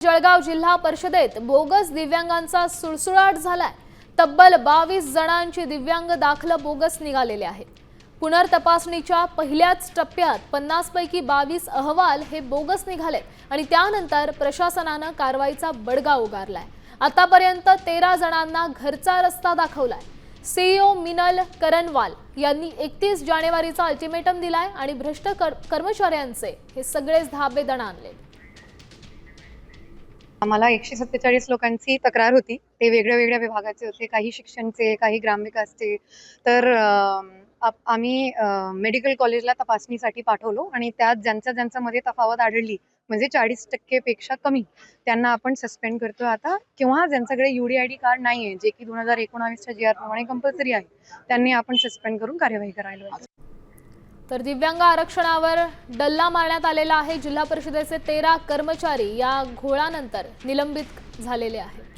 जळगाव जिल्हा परिषदेत बोगस दिव्यांगांचा सुळसुळाट झालाय। तब्बल 22 जणांची दिव्यांग दाखल बोगस निघालेले आहेत। पुनर्तपासणीच्या पहिल्याच टप्प्यात 50 पैकी 22 अहवाल हे बोगस निघालेत आणि त्यानंतर प्रशासनाने कारवाईचा बडगा उगारलाय। आतापर्यंत 13 जणांना घरचा रस्ता दाखवलाय। सीईओ मिनल करनवाल यांनी 31 जानेवारीचा अल्टिमेटम दिलाय आणि भ्रष्ट कर्मचाऱ्यांचे हे सगळेच धाबे दणाणले। आम्हाला 147 लोकांची तक्रार होती। ते वेगळ्या विभागाचे होते, काही शिक्षणचे, काही ग्रामविकासचे। तर आम्ही मेडिकल कॉलेजला तपासणीसाठी पाठवलो आणि त्यात ज्यांच्या मध्ये तफावत आढळली म्हणजे 40% पेक्षा कमी त्यांना आपण सस्पेंड करतोय आता, किंवा ज्यांच्याकडे UDID कार्ड नाहीये, जे की 2019च्या GR प्रमाणे कंपल्सरी आहे, त्यांनी आपण सस्पेंड करून कार्यवाही करायला हवी। तर दिव्यांग आरक्षणावर डल्ला मारण्यात आलेला आहे। जिल्हा परिषदेचे 13 कर्मचारी या घोळानंतर निलंबित झालेले आहेत।